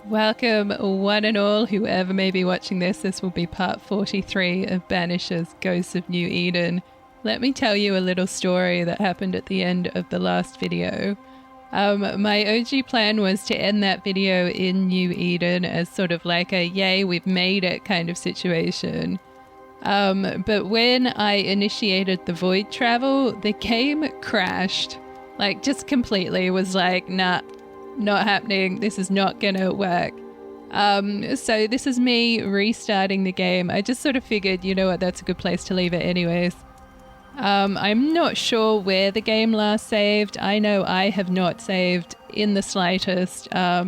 Welcome, one and all, whoever may be watching this. This will be part 43 of Banishers, Ghosts of New Eden. Let me tell you a little story that happened at the end of the last video. My OG plan was to end that video in New Eden as sort of like a yay, we've made it kind of situation. But when I initiated the void travel, the game crashed. Like, just completely. It was like, nah, not happening. This is not gonna work. So this is me restarting the game. I just sort of figured, you know what, that's a good place to leave it anyways. I'm not sure where the game last saved. I know I have not saved in the slightest at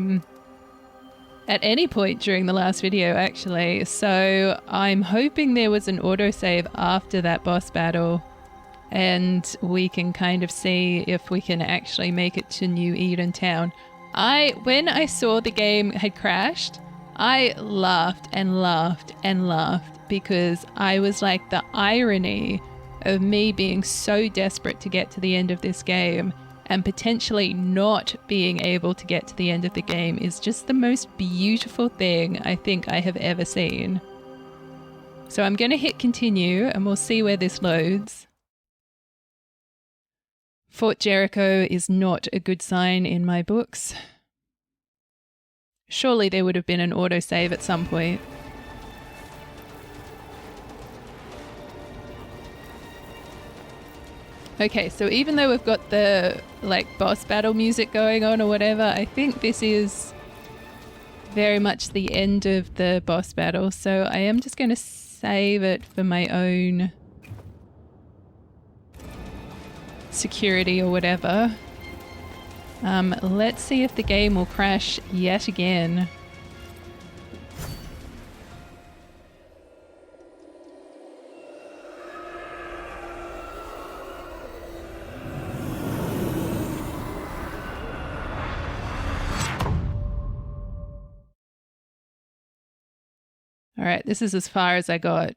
any point during the last video, actually. So I'm hoping there was an autosave after that boss battle and we can kind of see if we can actually make it to New Eden Town. When I saw the game had crashed, I laughed and laughed and laughed because I was like, the irony of me being so desperate to get to the end of this game and potentially not being able to get to the end of the game is just the most beautiful thing I think I have ever seen. So I'm going to hit continue and we'll see where this loads. Fort Jericho is not a good sign in my books. Surely there would have been an autosave at some point. Okay, so even though we've got the like boss battle music going on or whatever, I think this is very much the end of the boss battle. So I am just going to save it for my own security or whatever. Let's see if the game will crash yet again. All right, this is as far as I got.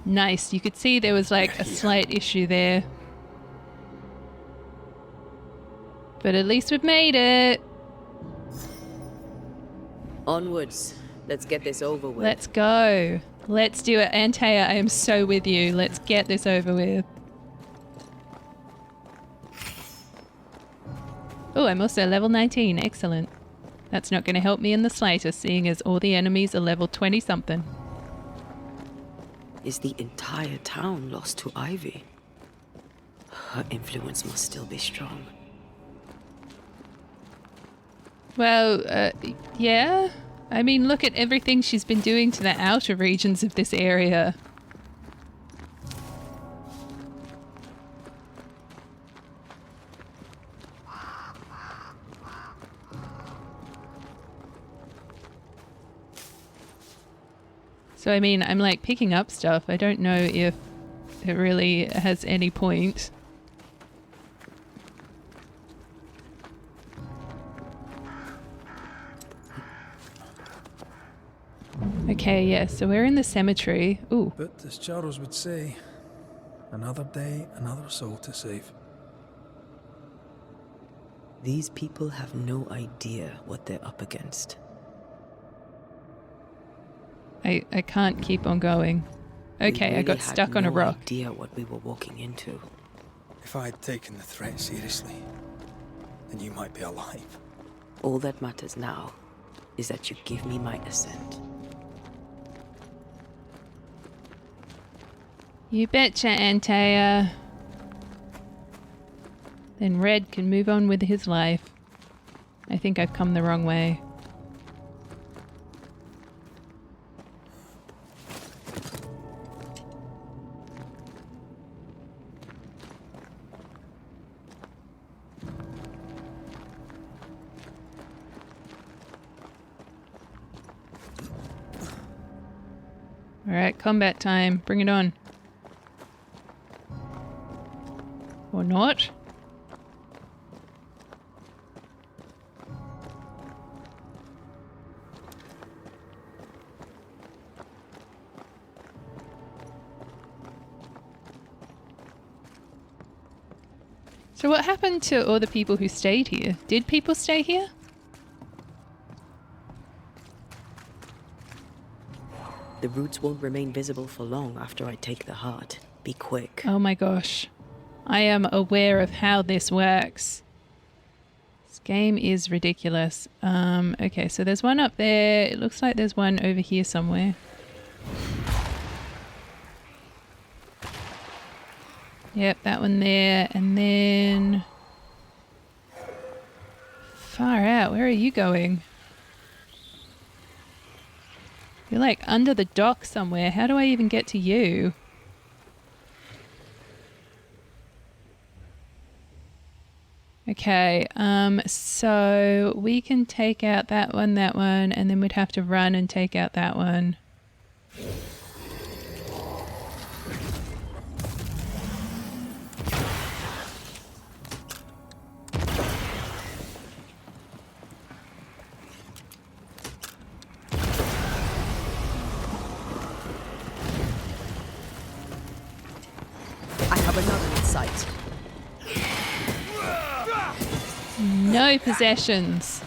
Nice. You could see there was like a slight issue there. But at least we've made it. Onwards. Let's get this over with. Let's go. Let's do it. Antea, I am so with you. Let's get this over with. Oh, I'm also level 19. Excellent. That's not going to help me in the slightest, seeing as all the enemies are level 20-something. Is the entire town lost to Ivy? Her influence must still be strong. Well, yeah. I mean, look at everything she's been doing to the outer regions of this area. So, I mean, I'm like picking up stuff. I don't know if it really has any point. Okay, yeah, so we're in the cemetery. Ooh. But as Charles would say, another day, another soul to save. These people have no idea what they're up against. I can't keep on going. Okay, I got stuck on a rock. We had no idea what we were walking into. If I had taken the threat seriously, then you might be alive. All that matters now is that you give me my assent. You betcha, Antea. Then Red can move on with his life. I think I've come the wrong way. Alright, combat time. Bring it on. Or not. So what happened to all the people who stayed here? Did people stay here? The roots won't remain visible for long after I take the heart. Be quick. Oh my gosh. I am aware of how this works. This game is ridiculous. Okay, so there's one up there. It looks like there's one over here somewhere. Yep, that one there. And then... Far out. Where are you going? You're like under the dock somewhere. How do I even get to you? Okay, so we can take out that one, and then we'd have to run and take out that one. I have another in sight. No possessions.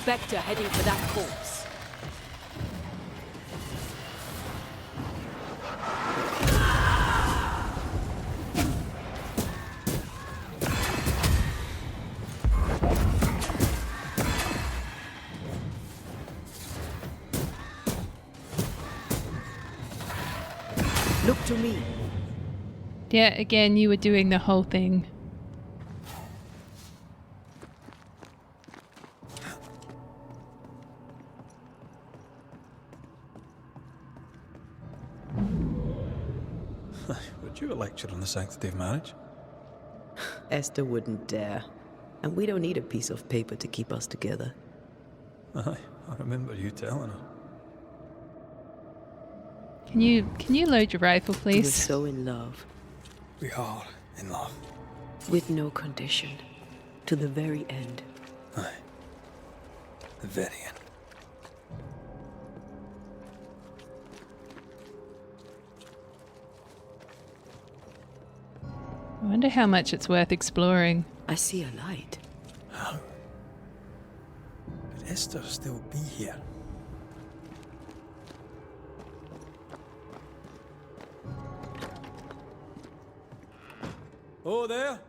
Spectre heading for that corpse. Look to me. Yeah, again, you were doing the whole thing. Would you a lecture on the sanctity of marriage? Esther wouldn't dare. And we don't need a piece of paper to keep us together. Aye, I remember you telling her. Can you load your rifle, We were please? so in love. We are in love. With no condition. To the very end. Aye. The very end. I wonder how much it's worth exploring. I see a light. How? Could Esther still be here? Oh, there?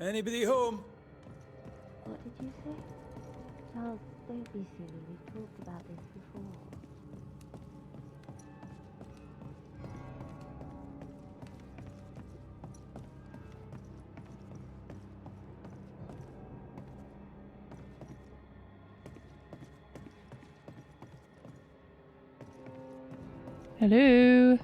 Anybody home? What did you say? Charles, don't be silly. We've talked about this before. Hello?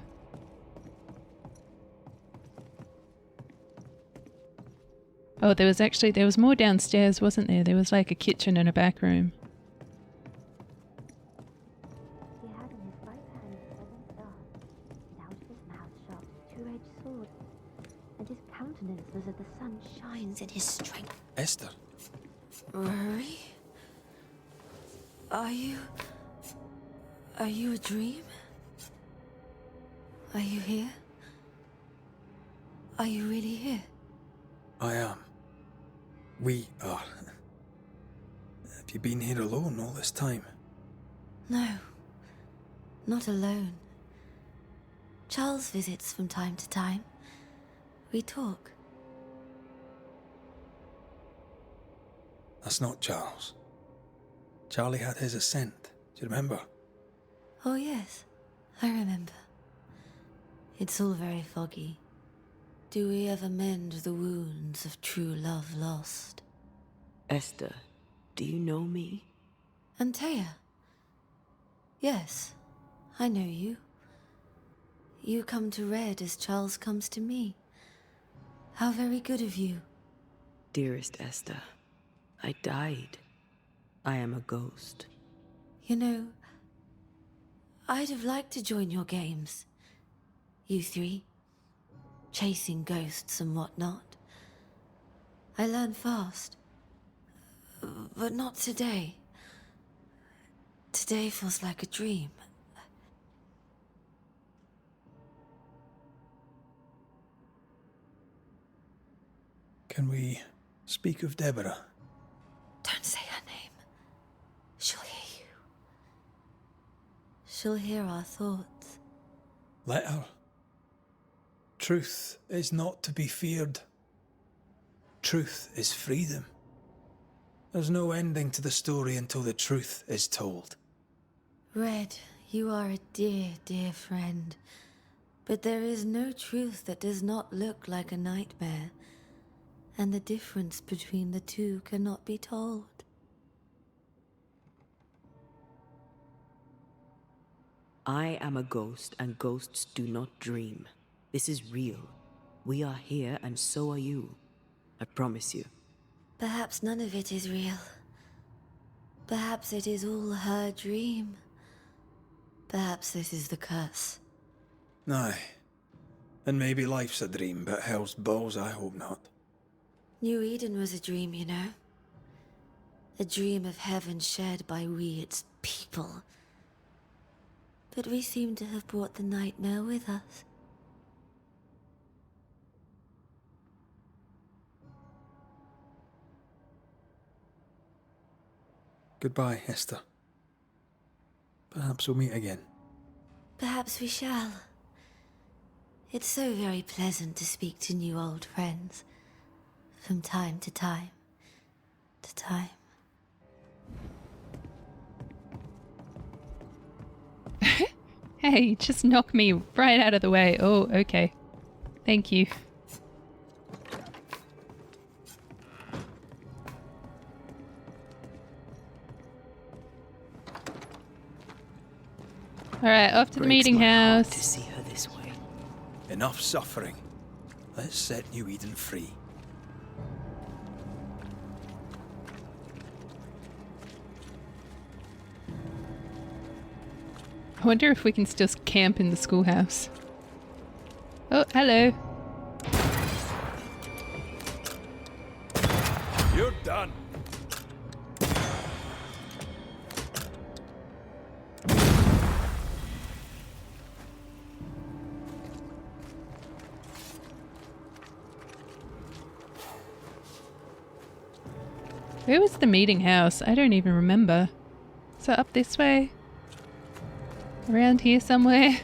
Oh, there was more downstairs, wasn't there? There was like a kitchen and a back room. He had in his right hand 7 stars, and out of his mouth sharp 2-edged sword, and his countenance was as the sun shines in his strength. Esther? Rory? Are you a dream? Are you here? Are you really here? I am. We are. Have you been here alone all this time? No, not alone. Charles visits from time to time. We talk. That's not Charles. Charlie had his ascent. Do you remember? Oh yes, I remember. It's all very foggy. Do we ever mend the wounds of true love lost? Esther, do you know me? Antea? Yes, I know you. You come to Red as Charles comes to me. How very good of you. Dearest Esther, I died. I am a ghost. You know, I'd have liked to join your games. You three. Chasing ghosts and whatnot. I learn fast. But not today. Today feels like a dream. Can we speak of Deborah? Don't say her name. She'll hear you. She'll hear our thoughts. Let her. Truth is not to be feared. Truth is freedom. There's no ending to the story until the truth is told. Red, you are a dear, dear friend. But there is no truth that does not look like a nightmare. And the difference between the two cannot be told. I am a ghost, and ghosts do not dream. This is real. We are here, and so are you. I promise you. Perhaps none of it is real. Perhaps it is all her dream. Perhaps this is the curse. Aye. And maybe life's a dream, but hell's balls, I hope not. New Eden was a dream, you know. A dream of heaven shared by we, its people. But we seem to have brought the nightmare with us. Goodbye, Esther. Perhaps we'll meet again. Perhaps we shall. It's so very pleasant to speak to new old friends. From time to time. To time. Hey, you just knocked me right out of the way. Oh, okay. Thank you. Alright, off to the Breaks meeting my heart house. to see her this way. Enough suffering. Let's set New Eden free. I wonder if we can still camp in the schoolhouse. Oh, hello. You're done. Where was the meeting house? I don't even remember. Is it up this way? Around here somewhere?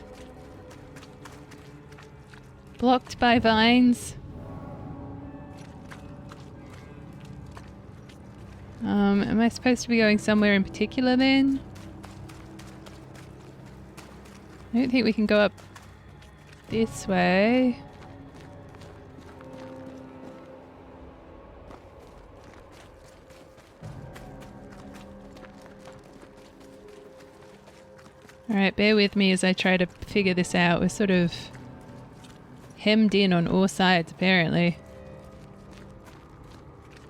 Blocked by vines? Am I supposed to be going somewhere in particular then? I don't think we can go up this way. Alright, bear with me as I try to figure this out. We're sort of hemmed in on all sides, apparently.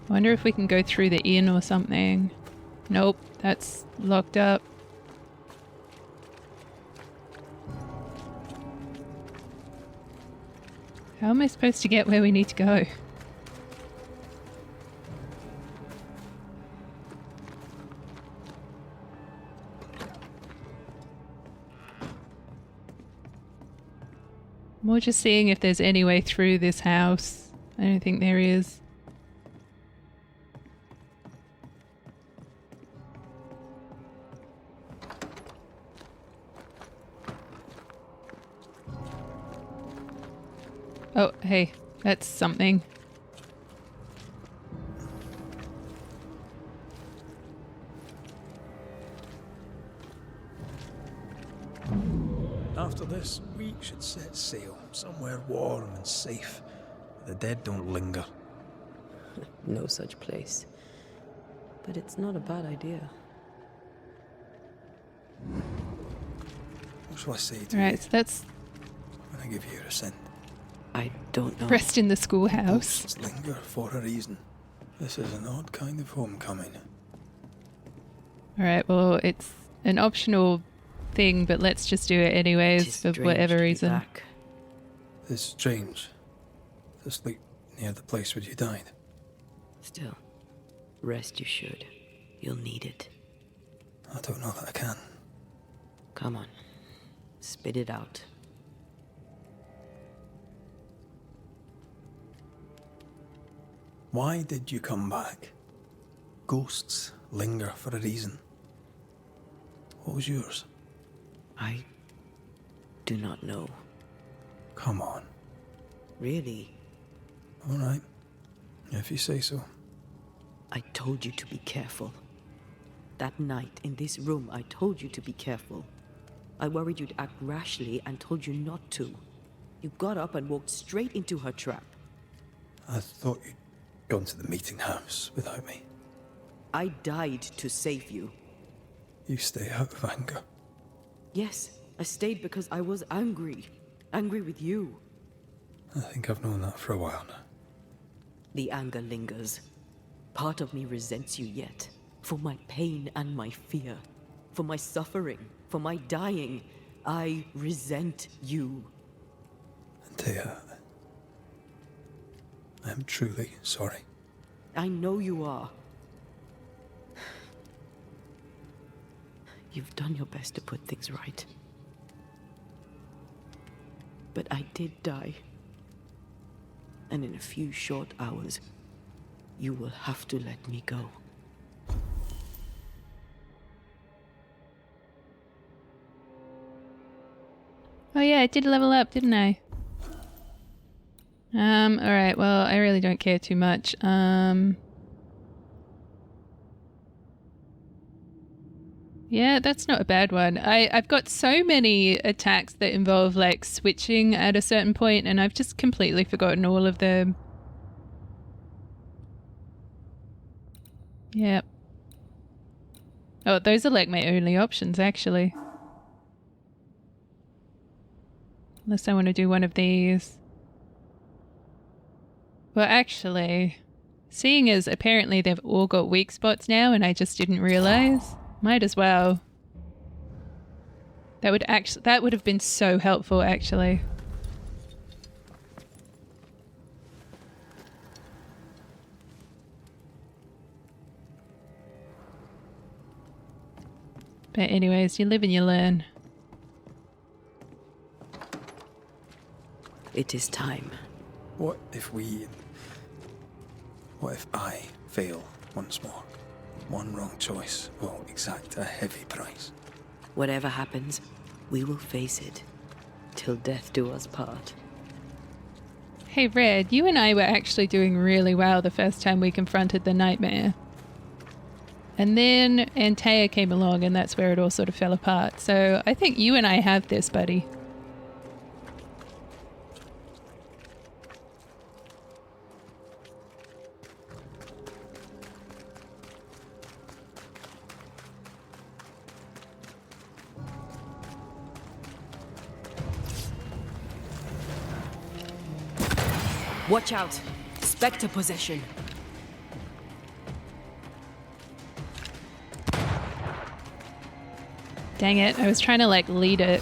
I wonder if we can go through the inn or something. Nope, that's locked up. How am I supposed to get where we need to go? More just seeing if there's any way through this house. I don't think there is. Oh, hey, that's something. After this, we should set sail somewhere warm and safe. The dead don't linger. No such place. But it's not a bad idea. What shall I say to Alright, you so that's when I give you your assent? I don't know. rest in the schoolhouse. Ghosts linger for a reason. This is an odd kind of homecoming. Alright, well, it's an optional thing, but let's just do it anyways Tis for strange whatever to be reason. back. It's strange to sleep near the place where you died. Still, rest you should. You'll need it. I don't know that I can. Come on. Spit it out. Why did you come back? Ghosts linger for a reason. What was yours? I do not know. Come on. Really? All right. If you say so. I told you to be careful. That night, in this room, I told you to be careful. I worried you'd act rashly and told you not to. You got up and walked straight into her trap. I thought you'd gone to the meeting house without me. I died to save you. You stay out of anger. Yes, I stayed because I was angry. Angry with you. I think I've known that for a while now. The anger lingers. Part of me resents you yet. For my pain and my fear. For my suffering. For my dying. I resent you. Antea, I am truly sorry. I know you are. You've done your best to put things right. But I did die. And in a few short hours, you will have to let me go. Oh yeah, I did level up, didn't I? Alright, well, I really don't care too much. Yeah, that's not a bad one. I've got so many attacks that involve like switching at a certain point, and I've just completely forgotten all of them. Yep. Oh, those are like my only options, actually. Unless I want to do one of these. Well, actually, seeing as apparently they've all got weak spots now and I just didn't realize, might as well. That would have been so helpful, actually. But anyways, you live and you learn. It is time. What if I fail once more? One wrong choice will exact a heavy price. Whatever happens, we will face it. Till death do us part. Hey Red, you and I were actually doing really well the first time we confronted the nightmare. And then Antea came along and that's where it all sort of fell apart. So I think you and I have this, buddy. Watch out! Spectre possession! Dang it, I was trying to like lead it.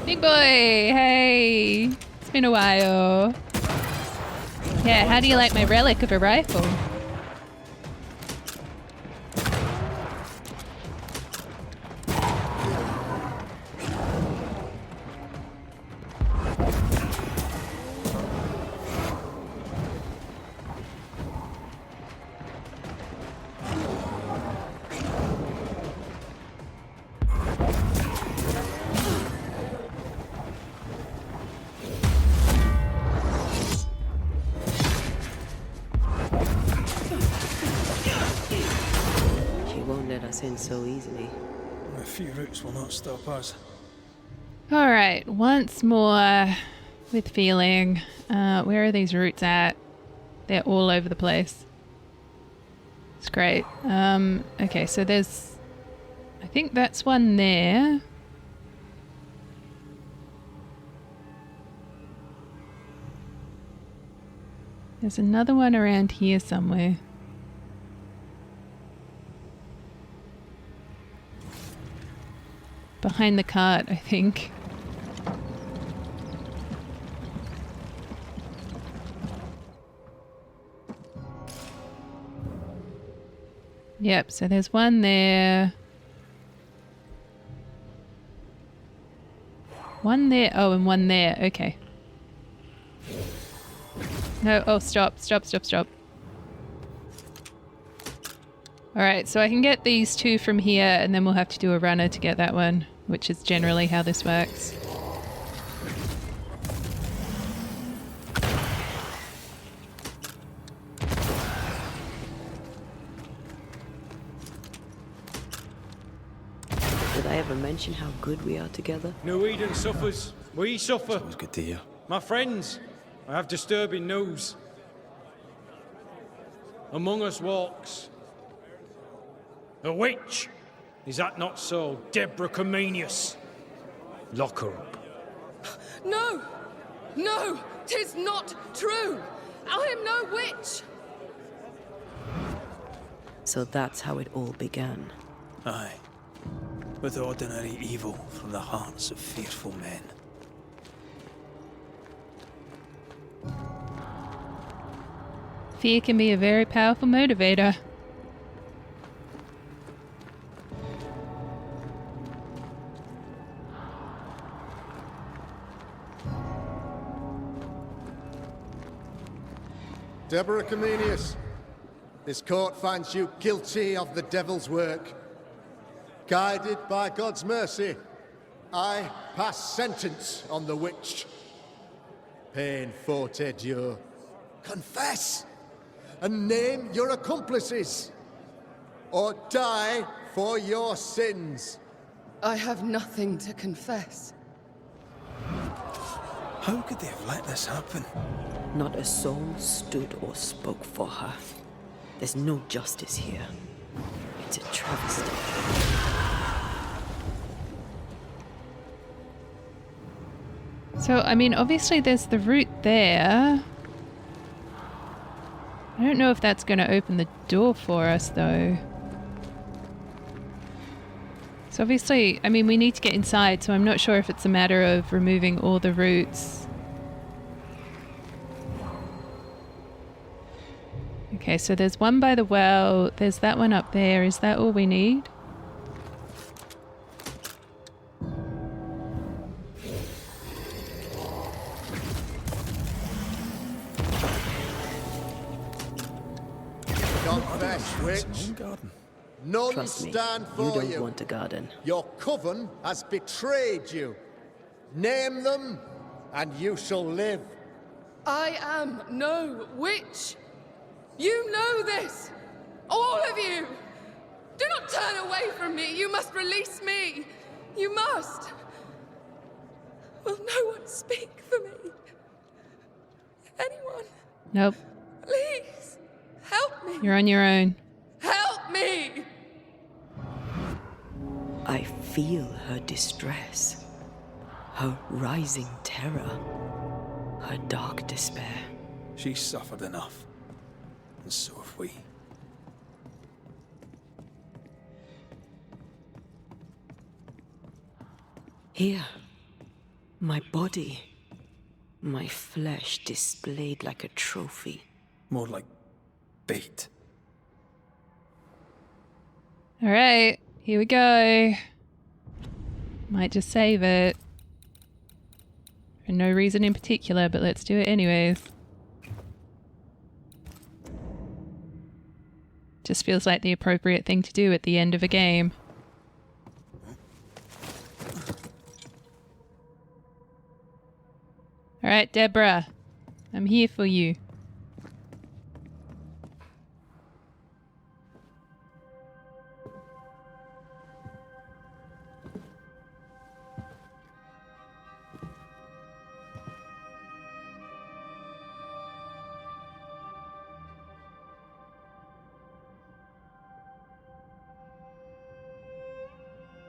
Big boy, hey, it's been a while. Yeah, how do you like my relic of a rifle? In so easily. A few routes will not stop us. Alright, once more with feeling. Where are these roots at? They're all over the place. It's great. Okay, so there's... I think that's one there. There's another one around here somewhere. behind the cart, I think. Yep, so there's one there. One there. Oh, and one there. Okay. No, oh, stop. Alright, so I can get these two from here, and then we'll have to do a runner to get that one, which is generally how this works. Did I ever mention how good we are together? New Eden suffers. We suffer. It was good to hear. My friends, I have disturbing news. Among us walks a witch. Is that not so, Deborah Comenius? Lock her up. No! No! 'Tis not true! I am no witch! So that's how it all began. Aye. With ordinary evil from the hearts of fearful men. Fear can be a very powerful motivator. Deborah Comenius, this court finds you guilty of the devil's work. Guided by God's mercy, I pass sentence on the witch. Pain forte dure. Confess and name your accomplices, or die for your sins. I have nothing to confess. How could they have let this happen? Not a soul stood or spoke for her. There's no justice here. It's a travesty. So, I mean, obviously there's the route there. I don't know if that's going to open the door for us, though. So obviously, I mean, we need to get inside, so I'm not sure if it's a matter of removing all the routes. Okay, so there's one by the well. There's that one up there. Is that all we need? Confess, witch. None Trust me, stand you for don't want a garden. Your coven has betrayed you. Name them, and you shall live. I am no witch! You know this! All of you! Do not turn away from me! You must release me! You must! Will no one speak for me? Anyone? Nope. Please! Help me! You're on your own. Help me! I feel her distress, her rising terror, her dark despair. She's suffered enough. And so have we. Here, my body, my flesh displayed like a trophy. More like bait. Alright, here we go. Might just save it. For no reason in particular, but let's do it anyways. Just feels like the appropriate thing to do at the end of a game. Alright, Deborah. I'm here for you.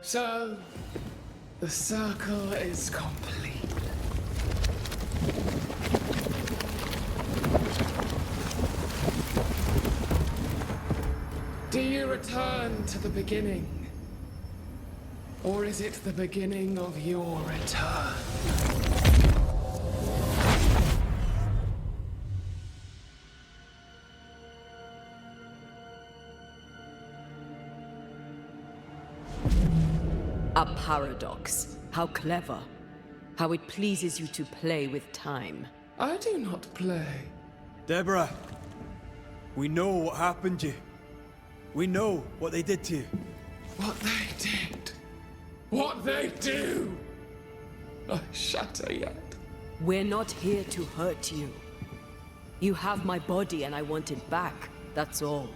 So, the circle is complete. Do you return to the beginning? Or is it the beginning of your return? A paradox. How clever. How it pleases you to play with time. I do not play. Deborah, we know what happened to you. We know what they did to you. What they did. What they do. I shatter yet. We're not here to hurt you. You have my body and I want it back, that's all.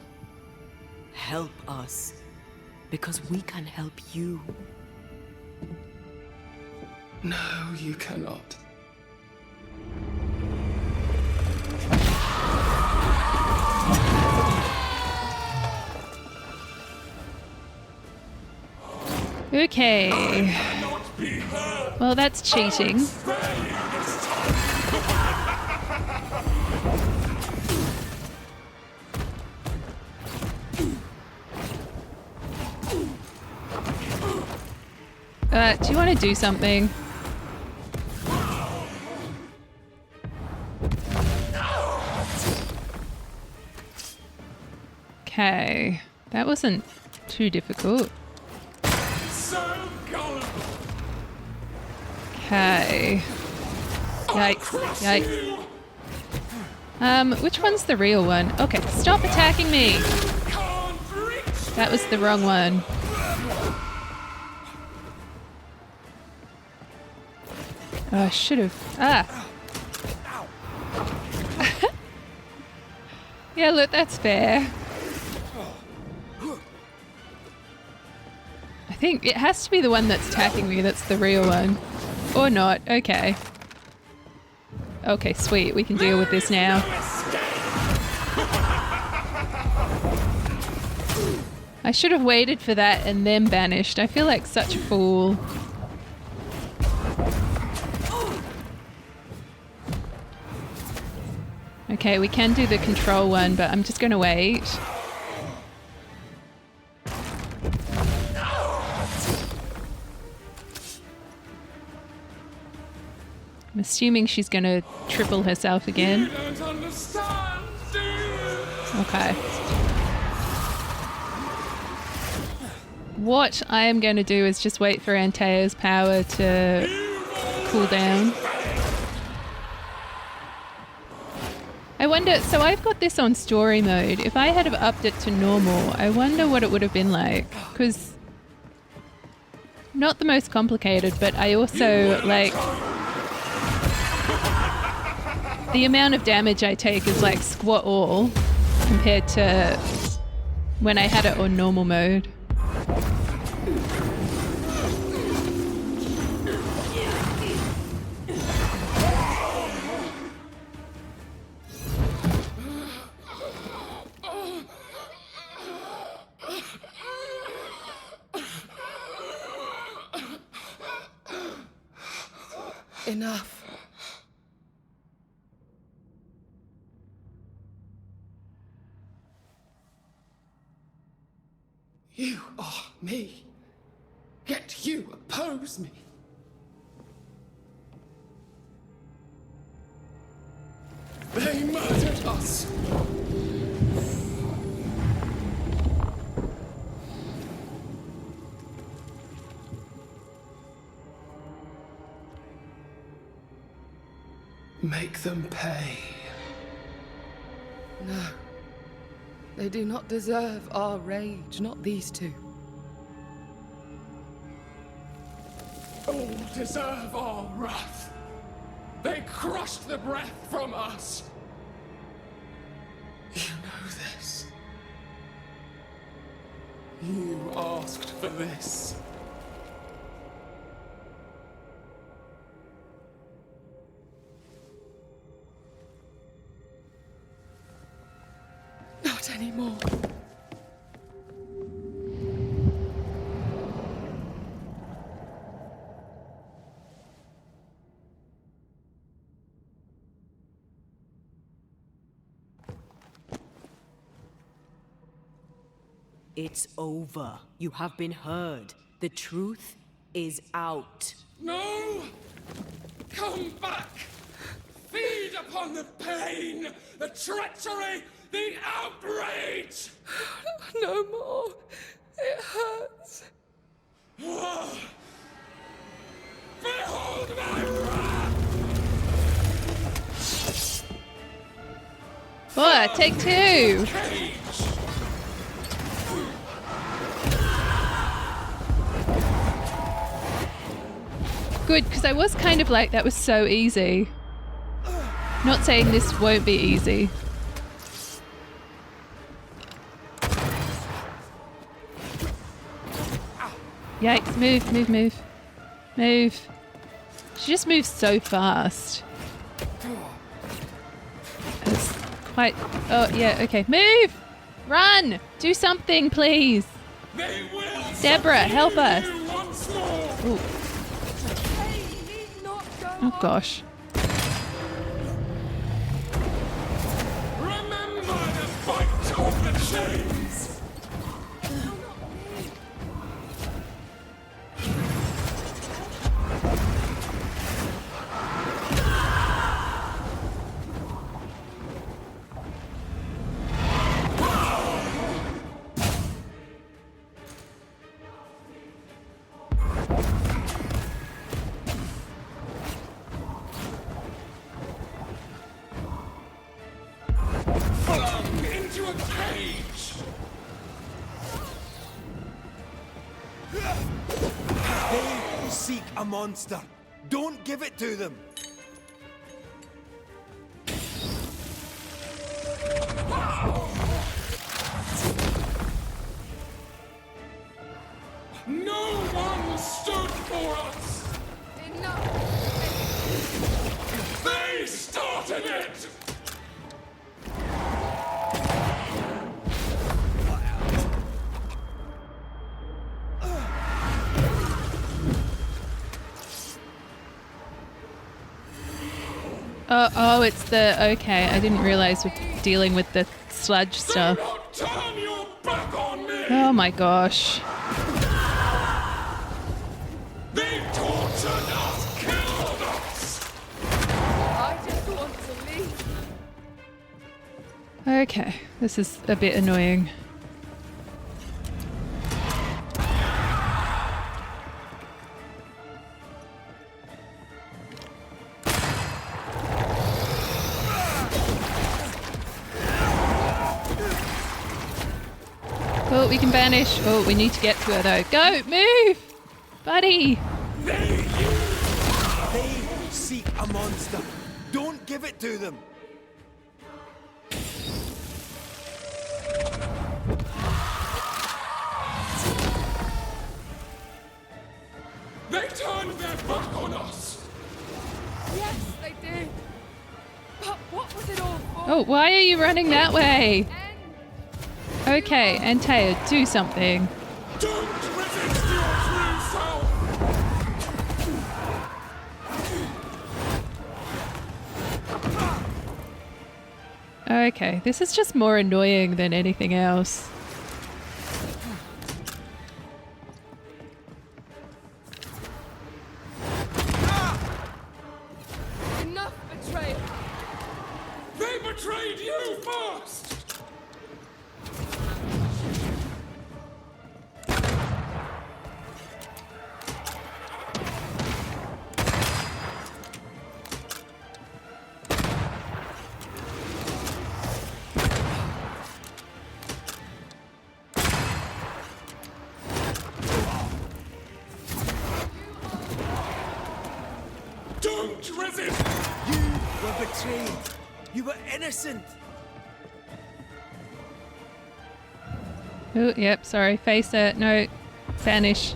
Help us, because we can help you. No, you cannot. Okay. Well, that's cheating. Do you want to do something? Okay, that wasn't too difficult. Okay. Yikes. Yikes. Which one's the real one? Okay, stop attacking me! That was the wrong one. Oh, I should have. Ah! Yeah, look, that's fair. I think it has to be the one that's attacking me that's the real one. Or not. Okay. Okay, sweet. We can deal with this now. I should have waited for that and then banished. I feel like such a fool. Okay, we can do the control one, but I'm just going to wait. I'm assuming she's going to triple herself again. You don't understand, do you? Okay. What I am going to do is just wait for Antea's power to cool down. I wonder, so I've got this on story mode. If I had have upped it to normal, I wonder what it would have been like. Because, not the most complicated, but I also, like, the amount of damage I take is like squat all compared to when I had it on normal mode. Enough. You are me, yet you oppose me. They murdered us. Make them pay. No. They do not deserve our rage, not these two. All deserve our wrath. They crushed the breath from us. You know this. You asked for this. Not anymore. It's over. You have been heard. The truth is out. No! Come back! Feed upon the pain, the treachery, the outrage! No more. It hurts. Behold my wrath! Oh, take two. Cage! Good, because I was kind of like, that was so easy. Not saying this won't be easy. Yikes, move, move, move. Move. She just moves so fast. It's quite... Oh, yeah, okay. Move! Run! Do something, please. They will Deborah, help us. you once more! Ooh. Hey, you need not go Oh, on. gosh. Remember the fight of the chains! Flung into a cage! They seek a monster. Don't give it to them. No one stood for us! Enough. They started it! Oh, it's the... Okay, I didn't realize we're dealing with the sludge Do stuff. not turn your back on me! Oh my gosh. They tortured us, killed us! I just want to leave. Okay, this is a bit annoying. Oh, we can banish. Oh, we need to get to her though. Go, move! Buddy! They seek a monster. Don't give it to them. They turned their back on us! Yes, they did. But what was it all for? Oh, why are you running that way? End. Okay, Antea, do something. Don't resist your true self! Okay, this is just more annoying than anything else. Enough betrayal. They betrayed you first! Don't resist! You were betrayed. You were innocent. Oh, yep, sorry. Face it. No. Vanish.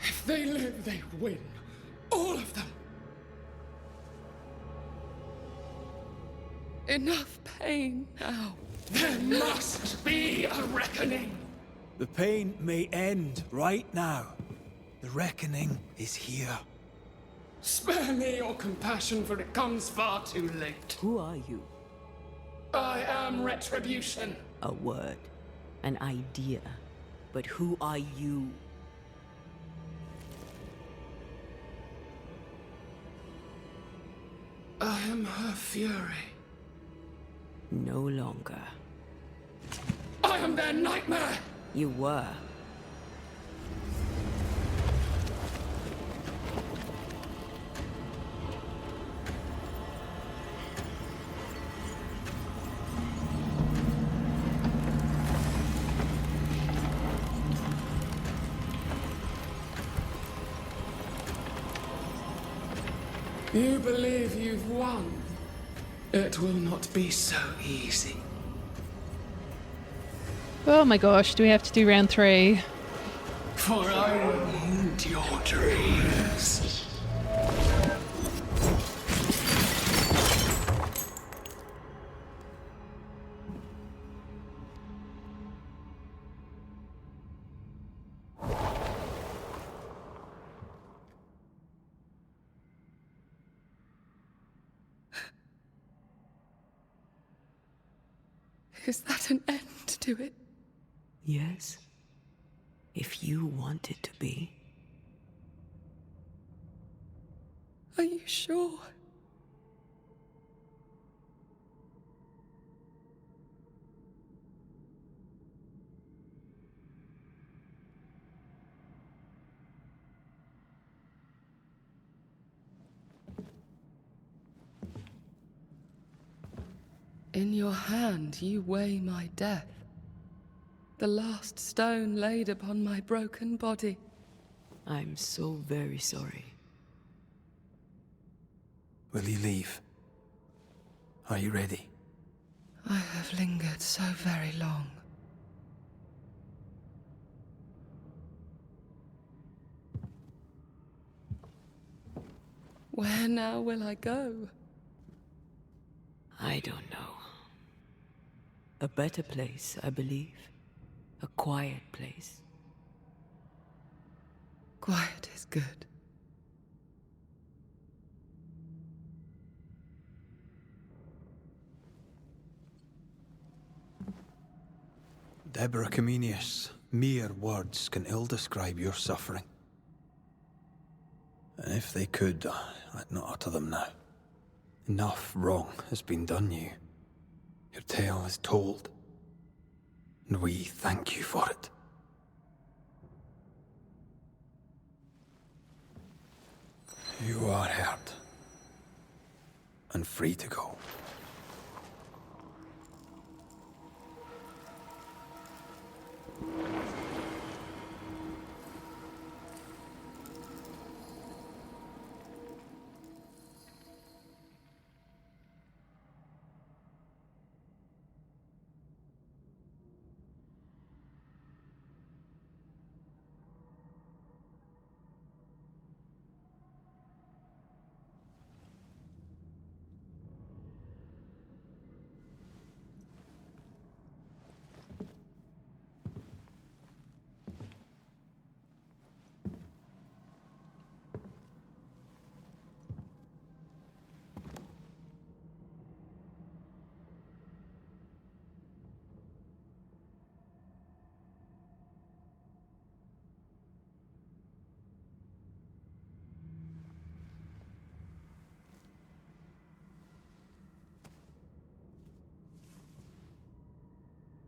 If they live, they win. All of them. enough pain now. There must be a reckoning. The pain may end right now. The reckoning is here. Spare me your compassion, for it comes far too late. Who are you? I am retribution. A word. An idea. But who are you? I am her fury. No longer. I am their nightmare! You were. You believe you've won? It will not be so easy. Oh my gosh, do we have to do round 3? For I will end your dreams. Is that an end to it? Yes. If you want it to be. Are you sure? In your hand you weigh my death. The last stone laid upon my broken body. I'm so very sorry. Will you leave? Are you ready? I have lingered so very long. Where now will I go? I don't know. A better place, I believe. A quiet place. Quiet is good. Deborah Comenius, mere words can ill describe your suffering. And if they could, I'd not utter them now. Enough wrong has been done you. Your tale is told. And we thank you for it. You are heard. And free to go.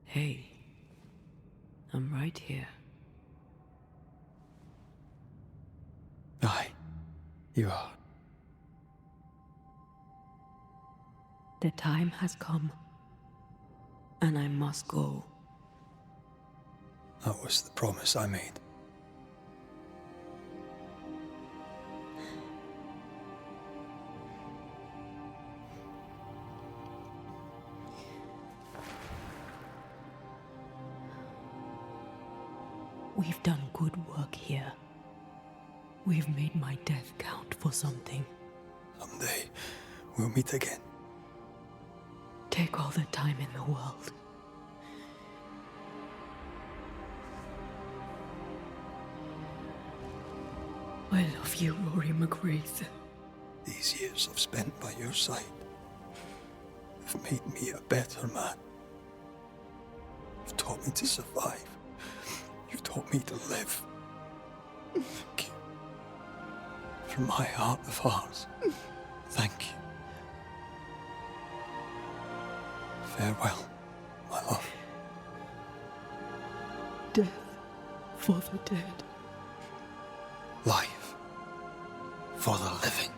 Hey, I'm right here. Aye, you are. The time has come, and I must go. That was the promise I made. We've done good work here. We've made my death count for something. Someday, we'll meet again. take all the time in the world. I love you, Rory McWraith. These years I've spent by your side have made me a better man. You've taught me to survive. You've taught me to live. Thank you. From my heart of hearts, thank you. Farewell, my love. Death for the dead. Life for the living.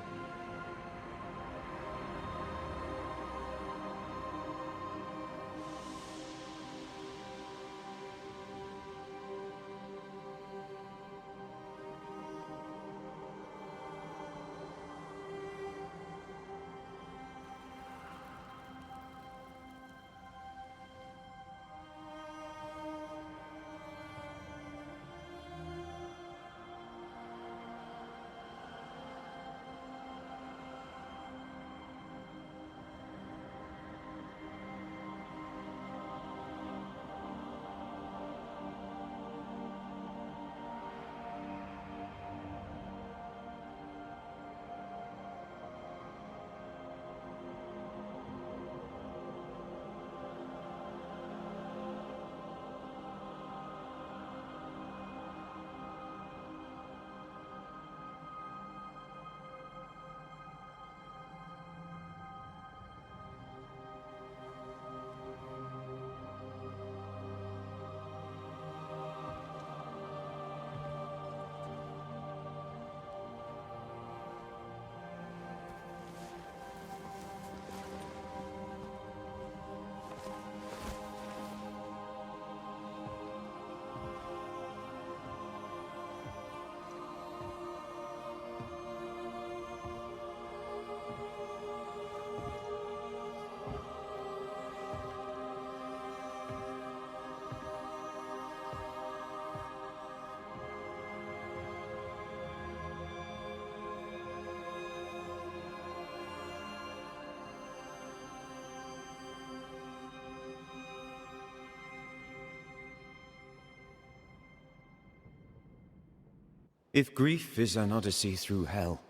If grief is an odyssey through hell,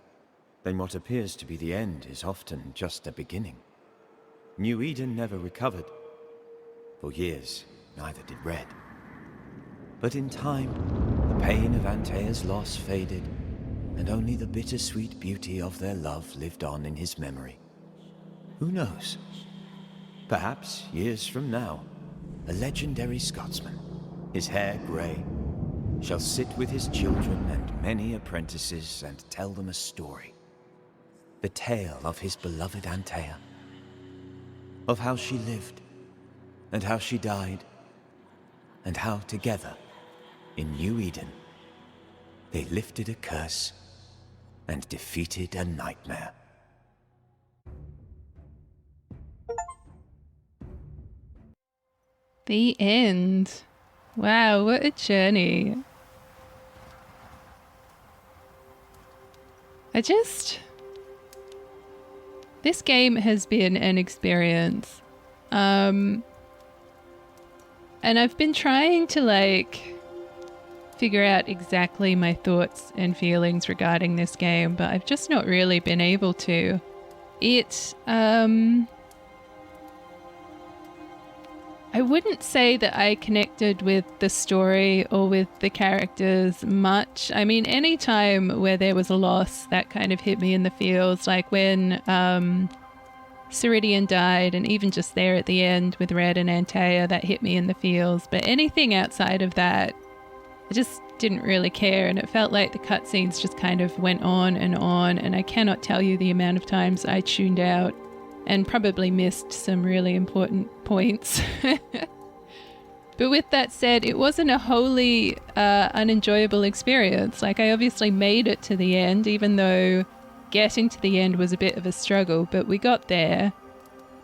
then what appears to be the end is often just a beginning. New Eden never recovered. For years, neither did Red. But in time, the pain of Antea's loss faded, and only the bittersweet beauty of their love lived on in his memory. Who knows? Perhaps, years from now, a legendary Scotsman, his hair grey, shall sit with his children and many apprentices and tell them a story. The tale of his beloved Antea. Of how she lived, and how she died, and how together, in New Eden, they lifted a curse and defeated a nightmare. The end. Wow, what a journey. This game has been an experience. And I've been trying to figure out exactly my thoughts and feelings regarding this game, but I've just not really been able to. I wouldn't say that I connected with the story or with the characters much. I mean, any time where there was a loss, that kind of hit me in the feels, like when Ceridian died, and even just there at the end with Red and Antea, that hit me in the feels. But anything outside of that, I just didn't really care, and it felt like the cutscenes just kind of went on, and I cannot tell you the amount of times I tuned out and probably missed some really important points. But with that said, it wasn't a wholly unenjoyable experience. Like, I obviously made it to the end, even though getting to the end was a bit of a struggle, but we got there.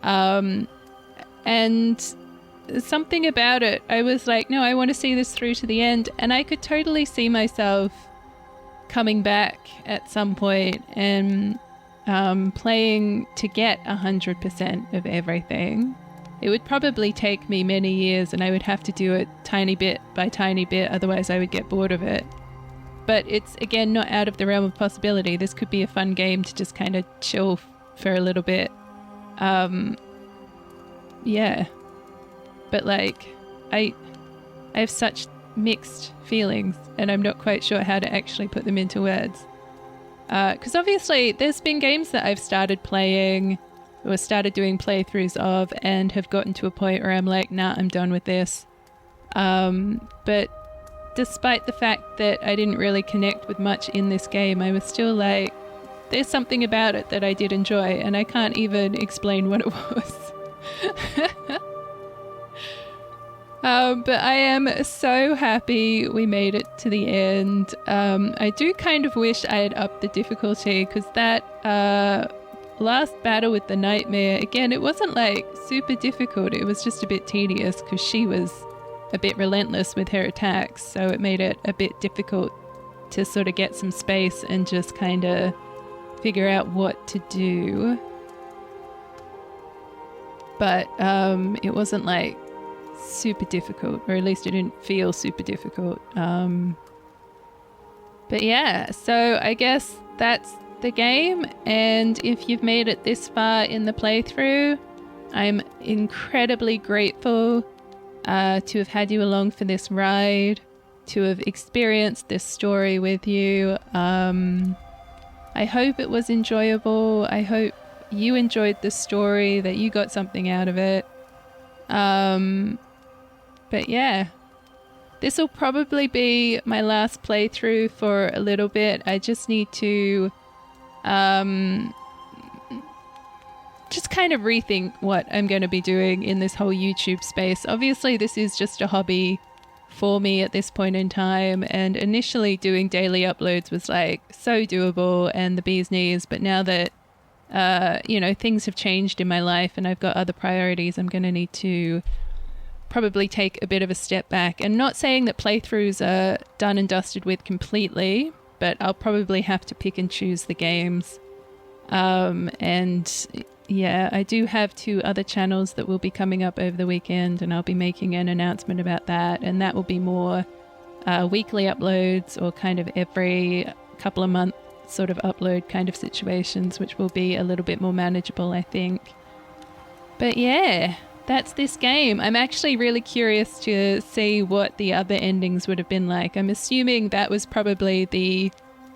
And something about it, I was like, no, I want to see this through to the end. And I could totally see myself coming back at some point and playing to get 100% of everything, it would probably take me many years and I would have to do it tiny bit by tiny bit, otherwise I would get bored of it. But it's, again, not out of the realm of possibility. This could be a fun game to just kind of chill for a little bit. Yeah. But like, I have such mixed feelings and I'm not quite sure how to actually put them into words. Because obviously there's been games that I've started playing or started doing playthroughs of and have gotten to a point where I'm like, nah, I'm done with this. But despite the fact that I didn't really connect with much in this game, I was still like, there's something about it that I did enjoy, and I can't even explain what it was. But I am so happy we made it to the end. I do kind of wish I had upped the difficulty, because that last battle with the nightmare, again, it wasn't like super difficult, it was just a bit tedious because she was a bit relentless with her attacks, so it made it a bit difficult to sort of get some space and just kind of figure out what to do. But it wasn't like super difficult, or at least it didn't feel super difficult. But yeah, so I guess that's the game, and if you've made it this far in the playthrough, I'm incredibly grateful to have had you along for this ride, to have experienced this story with you. I hope it was enjoyable. I hope you enjoyed the story, that you got something out of it. But yeah, this will probably be my last playthrough for a little bit. I just need to just kind of rethink what I'm going to be doing in this whole YouTube space. Obviously, this is just a hobby for me at this point in time, and initially doing daily uploads was like so doable and the bee's knees, but now that things have changed in my life and I've got other priorities, I'm going to need to probably take a bit of a step back. And not saying that playthroughs are done and dusted with completely, but I'll probably have to pick and choose the games. And yeah, I do have 2 other channels that will be coming up over the weekend, and I'll be making an announcement about that, and that will be more weekly uploads or kind of every couple of months sort of upload kind of situations, which will be a little bit more manageable, I think. But yeah, that's this game. I'm actually really curious to see what the other endings would have been like. I'm assuming that was probably the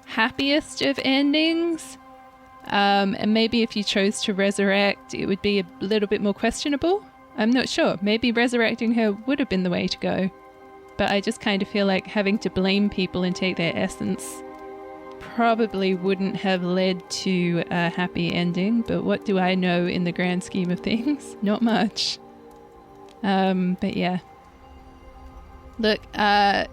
happiest of endings. And maybe if you chose to resurrect, it would be a little bit more questionable. I'm not sure. Maybe resurrecting her would have been the way to go. But I just kind of feel like having to blame people and take their essence probably wouldn't have led to a happy ending. But what do I know in the grand scheme of things? Not much. But yeah. Look,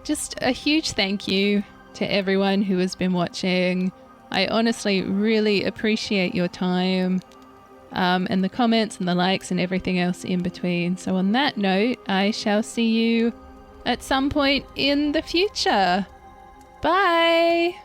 just a huge thank you to everyone who has been watching. I honestly really appreciate your time, and the comments and the likes and everything else in between. So on that note, I shall see you at some point in the future. Bye!